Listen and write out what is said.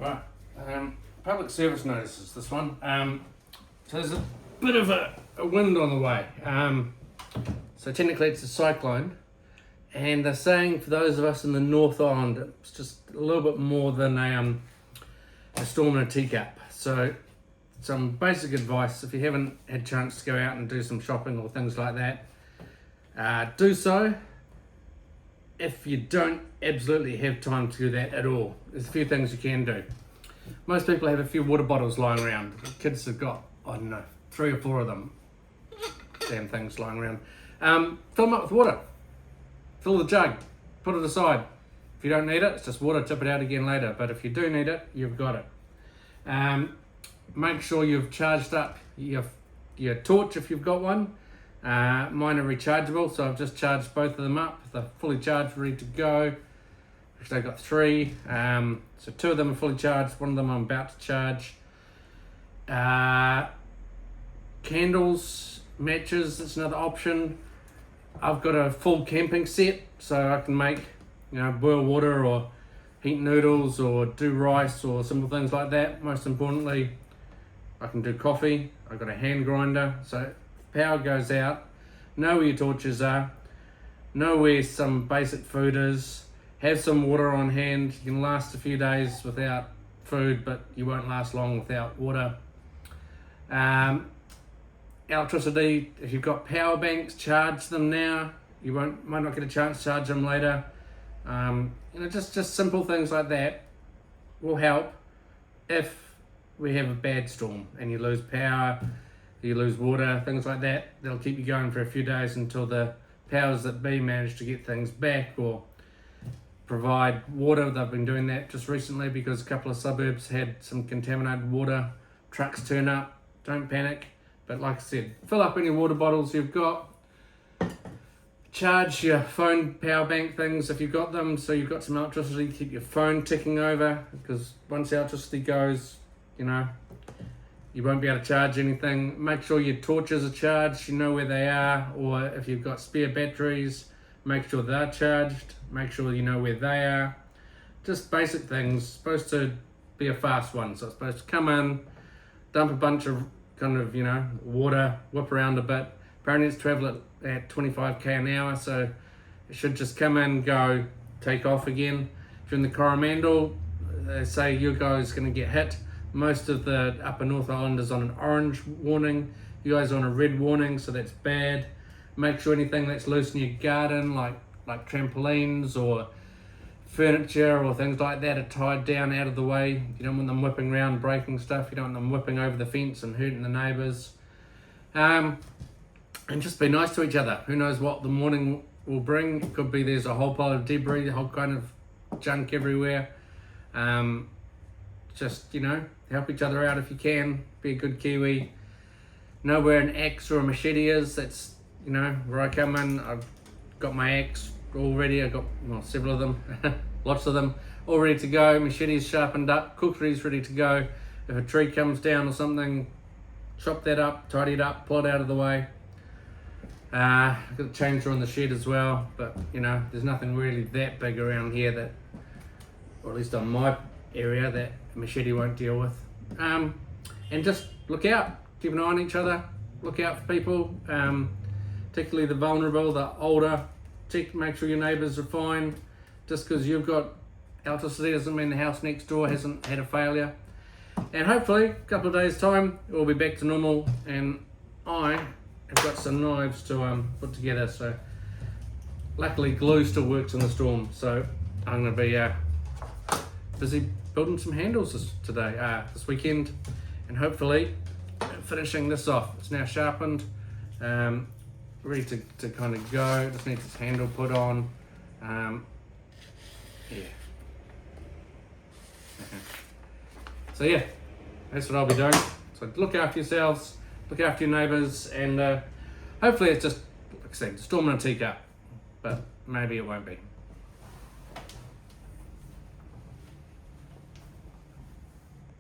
Right, public service notices, this one. So there's a bit of a wind on the way. So technically it's a cyclone. And they're saying for those of us in the North Island, it's just a little bit more than a storm in a teacup. So some basic advice, if you haven't had a chance to go out and do some shopping or things like that, do so. If you don't absolutely have time to do that at all, there's a few things you can do. Most people have a few water bottles lying around. Kids have got, I don't know, 3 or 4 of them. Damn things lying around. Fill them up with water. Fill the jug. Put it aside. If you don't need it, it's just water. Tip it out again later. But if you do need it, you've got it. Make sure you've charged up your torch if you've got one. Mine are rechargeable, so I've just charged both of them up. They're fully charged, ready to go. Actually, I've got 3. So 2 of them are fully charged. 1 of them I'm about to charge. Candles, matches, that's another option. I've got a full camping set, so I can make, boil water or heat noodles or do rice or simple things like that. Most importantly, I can do coffee. I've got a hand grinder, so if power goes out, know where your torches are, know where some basic food is, have some water on hand. You can last a few days without food, but you won't last long without water. Electricity, if you've got power banks, charge them now. You might not get a chance to charge them later. Just simple things like that will help if we have a bad storm and you lose power, you lose water, things like that. They'll keep you going for a few days until the powers that be manage to get things back or provide water. They've been doing that just recently because a couple of suburbs had some contaminated water. Trucks turn up, don't panic. But like I said, fill up any water bottles you've got. Charge your phone power bank things if you've got them, so you've got some electricity to keep your phone ticking over, because once the electricity goes, you won't be able to charge anything. Make sure your torches are charged, you know where they are, or if you've got spare batteries, make sure they're charged, make sure you know where they are. Just basic things. It's supposed to be a fast one, so it's supposed to come in, dump a bunch of water, whip around a bit. Apparently it's travel at 25k an hour, so it should just come in, go, take off again. If you're in the Coromandel, they say your guy's going to get hit. Most of the upper North Island is on an orange warning. You guys are on a red warning, so that's bad. Make sure anything that's loose in your garden, like trampolines or furniture or things like that, are tied down out of the way. You don't want them whipping around, breaking stuff. You don't want them whipping over the fence and hurting the neighbours. And just be nice to each other. Who knows what the morning will bring. It could be there's a whole pile of debris, a whole kind of junk everywhere. Just, help each other out if you can. Be a good Kiwi. Know where an axe or a machete is. That's, where I come in. I've got my axe all ready. I've got several of them, lots of them, all ready to go. Machete's sharpened up, cookery's ready to go. If a tree comes down or something, chop that up, tidy it up, pull it out of the way. I've got a chainsaw in the shed as well, but there's nothing really that big around here that, or at least on my area, that a machete won't deal with. And just look out, keep an eye on each other, look out for people, particularly the vulnerable, the older. Make sure your neighbours are fine. Just because you've got electricity doesn't mean the house next door hasn't had a failure. And hopefully, a couple of days' time, we'll be back to normal. And I have got some knives to put together. So, luckily, glue still works in the storm. So, I'm going to be busy building some handles this weekend, and hopefully finishing this off. It's now sharpened. Ready to kind of go. Just needs its handle put on. So yeah, that's what I'll be doing. So look after yourselves, look after your neighbours, and hopefully it's just, like I said, a storm in a teacup, but maybe it won't be.